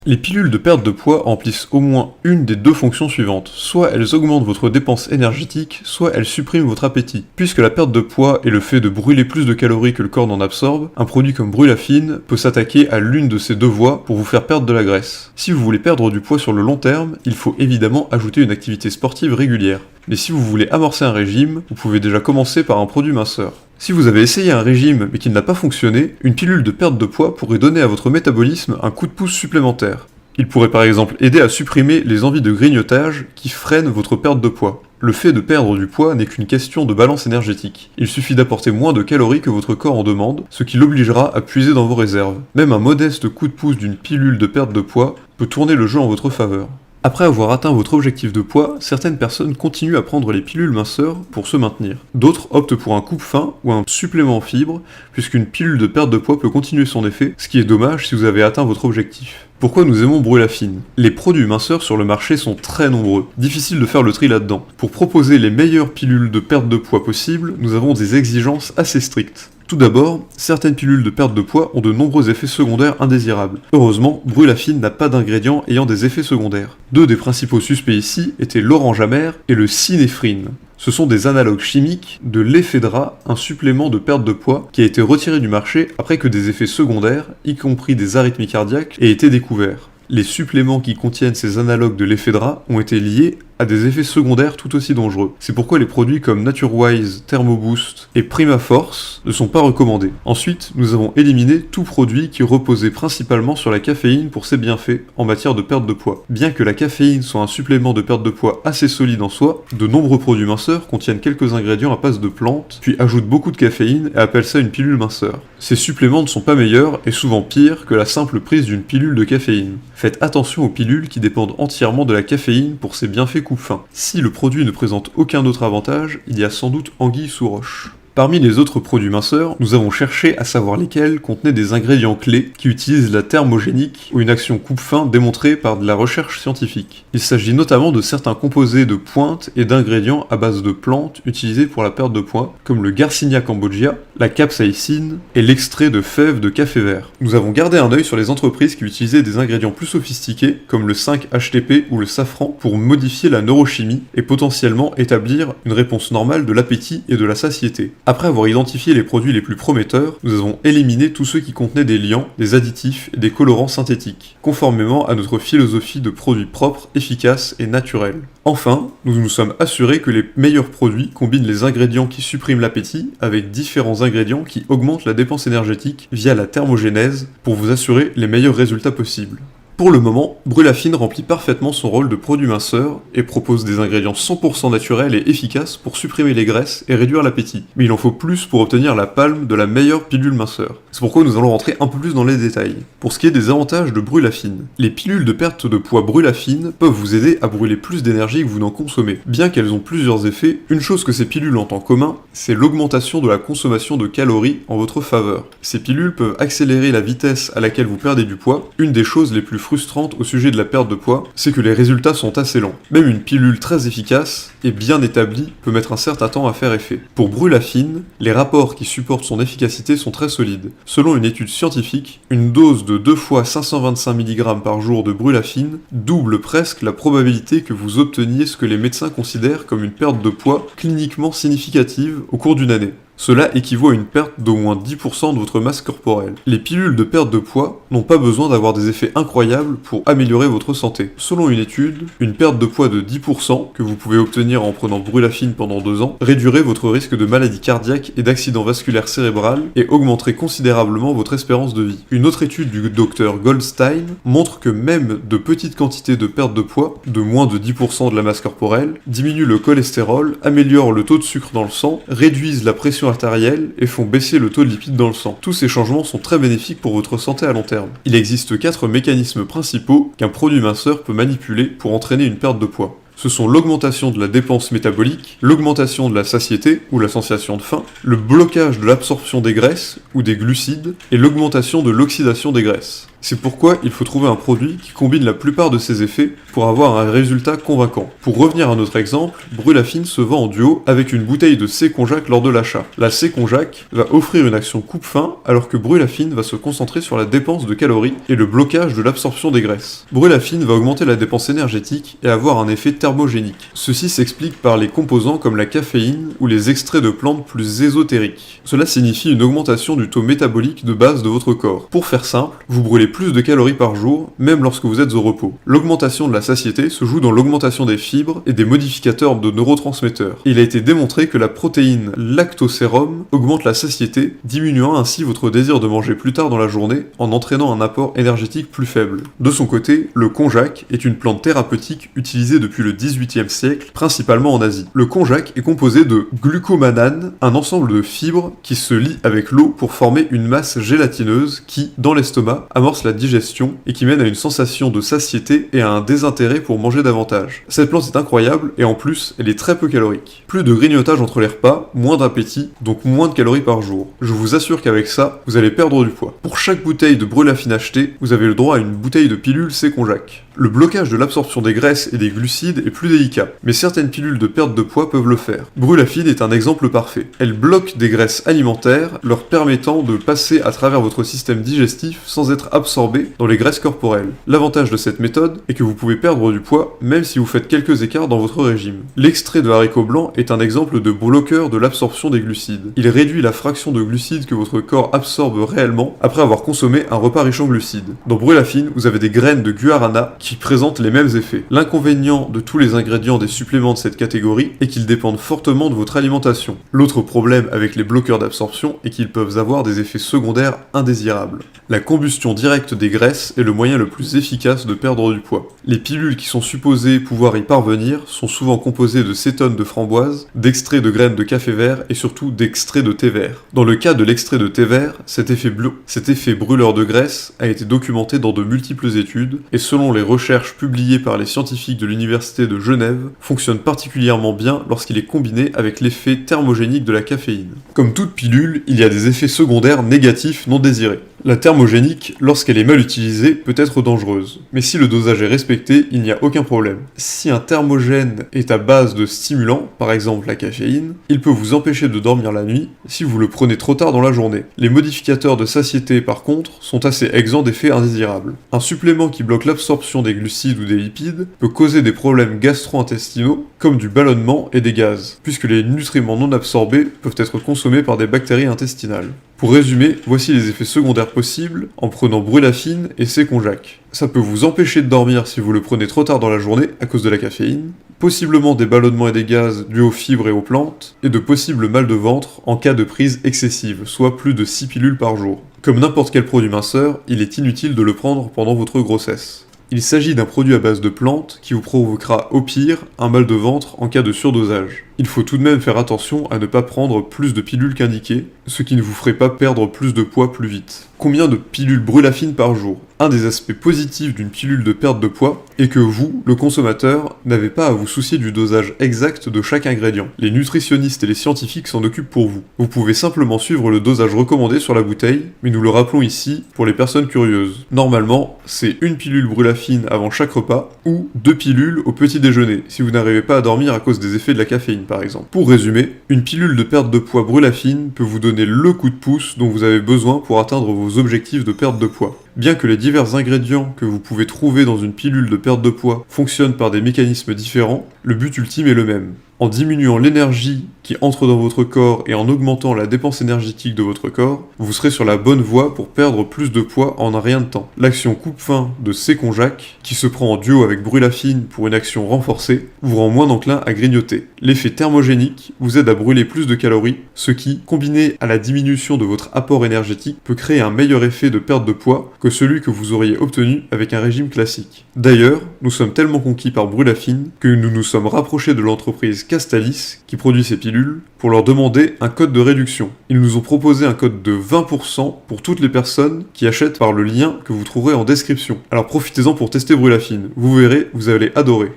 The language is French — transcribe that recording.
Les pilules de perte de poids remplissent au moins une des deux fonctions suivantes. Soit elles augmentent votre dépense énergétique, soit elles suppriment votre appétit. Puisque la perte de poids est le fait de brûler plus de calories que le corps n'en absorbe, un produit comme Brûlafine peut s'attaquer à l'une de ces deux voies pour vous faire perdre de la graisse. Si vous voulez perdre du poids sur le long terme, il faut évidemment ajouter une activité sportive régulière. Mais si vous voulez amorcer un régime, vous pouvez déjà commencer par un produit minceur. Si vous avez essayé un régime mais qui n'a pas fonctionné, une pilule de perte de poids pourrait donner à votre métabolisme un coup de pouce supplémentaire. Il pourrait par exemple aider à supprimer les envies de grignotage qui freinent votre perte de poids. Le fait de perdre du poids n'est qu'une question de balance énergétique. Il suffit d'apporter moins de calories que votre corps en demande, ce qui l'obligera à puiser dans vos réserves. Même un modeste coup de pouce d'une pilule de perte de poids peut tourner le jeu en votre faveur. Après avoir atteint votre objectif de poids, certaines personnes continuent à prendre les pilules minceurs pour se maintenir. D'autres optent pour un coupe-faim ou un supplément en fibres, puisqu'une pilule de perte de poids peut continuer son effet, ce qui est dommage si vous avez atteint votre objectif. Pourquoi nous aimons Brûlafine ? Les produits minceurs sur le marché sont très nombreux, difficile de faire le tri là-dedans. Pour proposer les meilleures pilules de perte de poids possibles, nous avons des exigences assez strictes. Tout d'abord, certaines pilules de perte de poids ont de nombreux effets secondaires indésirables. Heureusement, Brûlafine n'a pas d'ingrédients ayant des effets secondaires. Deux des principaux suspects ici étaient l'orange amer et le synéphrine. Ce sont des analogues chimiques de l'éphédra, un supplément de perte de poids qui a été retiré du marché après que des effets secondaires, y compris des arythmies cardiaques, aient été découverts. Les suppléments qui contiennent ces analogues de l'éphédra ont été liés à des effets secondaires tout aussi dangereux. C'est pourquoi les produits comme NatureWise, ThermoBoost et PrimaForce ne sont pas recommandés. Ensuite, nous avons éliminé tout produit qui reposait principalement sur la caféine pour ses bienfaits en matière de perte de poids. Bien que la caféine soit un supplément de perte de poids assez solide en soi, de nombreux produits minceurs contiennent quelques ingrédients à base de plantes, puis ajoutent beaucoup de caféine et appellent ça une pilule minceur. Ces suppléments ne sont pas meilleurs et souvent pires que la simple prise d'une pilule de caféine. Faites attention aux pilules qui dépendent entièrement de la caféine pour ses bienfaits coupe-faim. Si le produit ne présente aucun autre avantage, il y a sans doute anguille sous roche. Parmi les autres produits minceurs, nous avons cherché à savoir lesquels contenaient des ingrédients clés qui utilisent la thermogénique ou une action coupe-faim démontrée par de la recherche scientifique. Il s'agit notamment de certains composés de pointe et d'ingrédients à base de plantes utilisés pour la perte de poids, comme le Garcinia cambogia, la capsaïcine et l'extrait de fèves de café vert. Nous avons gardé un œil sur les entreprises qui utilisaient des ingrédients plus sophistiqués, comme le 5-HTP ou le safran, pour modifier la neurochimie et potentiellement établir une réponse normale de l'appétit et de la satiété. Après avoir identifié les produits les plus prometteurs, nous avons éliminé tous ceux qui contenaient des liants, des additifs et des colorants synthétiques, conformément à notre philosophie de produits propres, efficaces et naturels. Enfin, nous nous sommes assurés que les meilleurs produits combinent les ingrédients qui suppriment l'appétit avec différents ingrédients qui augmentent la dépense énergétique via la thermogénèse pour vous assurer les meilleurs résultats possibles. Pour le moment, Brûlafine remplit parfaitement son rôle de produit minceur et propose des ingrédients 100% naturels et efficaces pour supprimer les graisses et réduire l'appétit. Mais il en faut plus pour obtenir la palme de la meilleure pilule minceur. C'est pourquoi nous allons rentrer un peu plus dans les détails. Pour ce qui est des avantages de Brûlafine, les pilules de perte de poids Brûlafine peuvent vous aider à brûler plus d'énergie que vous n'en consommez. Bien qu'elles ont plusieurs effets, une chose que ces pilules ont en commun, c'est l'augmentation de la consommation de calories en votre faveur. Ces pilules peuvent accélérer la vitesse à laquelle vous perdez du poids, une des choses les plus frustrante au sujet de la perte de poids, c'est que les résultats sont assez lents. Même une pilule très efficace et bien établie peut mettre un certain temps à faire effet. Pour Brûlafine, les rapports qui supportent son efficacité sont très solides. Selon une étude scientifique, une dose de 2 fois 525 mg par jour de Brûlafine double presque la probabilité que vous obteniez ce que les médecins considèrent comme une perte de poids cliniquement significative au cours d'une année. Cela équivaut à une perte d'au moins 10% de votre masse corporelle. Les pilules de perte de poids n'ont pas besoin d'avoir des effets incroyables pour améliorer votre santé. Selon une étude, une perte de poids de 10% que vous pouvez obtenir en prenant Brûlafine pendant 2 ans réduirait votre risque de maladie cardiaque et d'accident vasculaire cérébral et augmenterait considérablement votre espérance de vie. Une autre étude du docteur Goldstein montre que même de petites quantités de perte de poids, de moins de 10% de la masse corporelle, diminuent le cholestérol, améliorent le taux de sucre dans le sang, réduisent la pression artérielle et font baisser le taux de lipides dans le sang. Tous ces changements sont très bénéfiques pour votre santé à long terme. Il existe 4 mécanismes principaux qu'un produit minceur peut manipuler pour entraîner une perte de poids. Ce sont l'augmentation de la dépense métabolique, l'augmentation de la satiété ou la sensation de faim, le blocage de l'absorption des graisses ou des glucides et l'augmentation de l'oxydation des graisses. C'est pourquoi il faut trouver un produit qui combine la plupart de ces effets pour avoir un résultat convaincant. Pour revenir à notre exemple, Brûlafine se vend en duo avec une bouteille de C-Conjac lors de l'achat. La C-Conjac va offrir une action coupe-faim alors que Brûlafine va se concentrer sur la dépense de calories et le blocage de l'absorption des graisses. Brûlafine va augmenter la dépense énergétique et avoir un effet thermogénique. Ceci s'explique par les composants comme la caféine ou les extraits de plantes plus ésotériques. Cela signifie une augmentation du taux métabolique de base de votre corps. Pour faire simple, vous brûlez plus de calories par jour, même lorsque vous êtes au repos. L'augmentation de la satiété se joue dans l'augmentation des fibres et des modificateurs de neurotransmetteurs. Il a été démontré que la protéine lactosérum augmente la satiété, diminuant ainsi votre désir de manger plus tard dans la journée en entraînant un apport énergétique plus faible. De son côté, le konjac est une plante thérapeutique utilisée depuis le XVIIIe siècle, principalement en Asie. Le konjac est composé de glucomanane, un ensemble de fibres qui se lient avec l'eau pour former une masse gélatineuse qui, dans l'estomac, amorce la digestion et qui mène à une sensation de satiété et à un désintérêt pour manger davantage. Cette plante est incroyable et en plus, elle est très peu calorique. Plus de grignotage entre les repas, moins d'appétit, donc moins de calories par jour. Je vous assure qu'avec ça, vous allez perdre du poids. Pour chaque bouteille de Brûlafine achetée, vous avez le droit à une bouteille de pilule C-Conjac. Le blocage de l'absorption des graisses et des glucides est plus délicat, mais certaines pilules de perte de poids peuvent le faire. Brûlafine est un exemple parfait. Elle bloque des graisses alimentaires, leur permettant de passer à travers votre système digestif sans être absorbée dans les graisses corporelles. L'avantage de cette méthode est que vous pouvez perdre du poids même si vous faites quelques écarts dans votre régime. L'extrait de haricots blancs est un exemple de bloqueur de l'absorption des glucides. Il réduit la fraction de glucides que votre corps absorbe réellement après avoir consommé un repas riche en glucides. Dans Brûlafine, vous avez des graines de guarana qui présentent les mêmes effets. L'inconvénient de tous les ingrédients des suppléments de cette catégorie est qu'ils dépendent fortement de votre alimentation. L'autre problème avec les bloqueurs d'absorption est qu'ils peuvent avoir des effets secondaires indésirables. La combustion directe des graisses est le moyen le plus efficace de perdre du poids. Les pilules qui sont supposées pouvoir y parvenir sont souvent composées de cétone de framboise, d'extrait de graines de café vert et surtout d'extrait de thé vert. Dans le cas de l'extrait de thé vert, cet effet brûleur de graisse a été documenté dans de multiples études et selon les recherches publiées par les scientifiques de l'université de Genève, fonctionne particulièrement bien lorsqu'il est combiné avec l'effet thermogénique de la caféine. Comme toute pilule, il y a des effets secondaires négatifs non désirés. La thermogénique, lorsqu'elle est mal utilisée, peut être dangereuse. Mais si le dosage est respecté, il n'y a aucun problème. Si un thermogène est à base de stimulants, par exemple la caféine, il peut vous empêcher de dormir la nuit si vous le prenez trop tard dans la journée. Les modificateurs de satiété, par contre, sont assez exempts d'effets indésirables. Un supplément qui bloque l'absorption des glucides ou des lipides peut causer des problèmes gastro-intestinaux, comme du ballonnement et des gaz, puisque les nutriments non absorbés peuvent être consommés par des bactéries intestinales. Pour résumer, voici les effets secondaires possibles en prenant Brûlafine et C-Conjac. Ça peut vous empêcher de dormir si vous le prenez trop tard dans la journée à cause de la caféine, possiblement des ballonnements et des gaz dus aux fibres et aux plantes, et de possibles mal de ventre en cas de prise excessive, soit plus de 6 pilules par jour. Comme n'importe quel produit minceur, il est inutile de le prendre pendant votre grossesse. Il s'agit d'un produit à base de plantes qui vous provoquera au pire un mal de ventre en cas de surdosage. Il faut tout de même faire attention à ne pas prendre plus de pilules qu'indiqué, ce qui ne vous ferait pas perdre plus de poids plus vite. Combien de pilules Brûlafine par jour? Un des aspects positifs d'une pilule de perte de poids est que vous, le consommateur, n'avez pas à vous soucier du dosage exact de chaque ingrédient. Les nutritionnistes et les scientifiques s'en occupent pour vous. Vous pouvez simplement suivre le dosage recommandé sur la bouteille, mais nous le rappelons ici pour les personnes curieuses. Normalement, c'est une pilule Brûlafine avant chaque repas, ou 2 pilules au petit déjeuner, si vous n'arrivez pas à dormir à cause des effets de la caféine par exemple. Pour résumer, une pilule de perte de poids Brûlafine peut vous donner le coup de pouce dont vous avez besoin pour atteindre vos objectifs de perte de poids. Bien que les divers ingrédients que vous pouvez trouver dans une pilule de perte de poids fonctionnent par des mécanismes différents, le but ultime est le même. En diminuant l'énergie qui entre dans votre corps et en augmentant la dépense énergétique de votre corps, vous serez sur la bonne voie pour perdre plus de poids en un rien de temps. L'action coupe-faim de C-Conjac, qui se prend en duo avec Brûlafine pour une action renforcée, vous rend moins enclin à grignoter. L'effet thermogénique vous aide à brûler plus de calories, ce qui, combiné à la diminution de votre apport énergétique, peut créer un meilleur effet de perte de poids que celui que vous auriez obtenu avec un régime classique. D'ailleurs, nous sommes tellement conquis par Brûlafine que nous nous sommes rapprochés de l'entreprise Castalis qui produit ces pilules pour leur demander un code de réduction. Ils nous ont proposé un code de 20% pour toutes les personnes qui achètent par le lien que vous trouverez en description. Alors profitez-en pour tester Brûlafine. Vous verrez, vous allez adorer.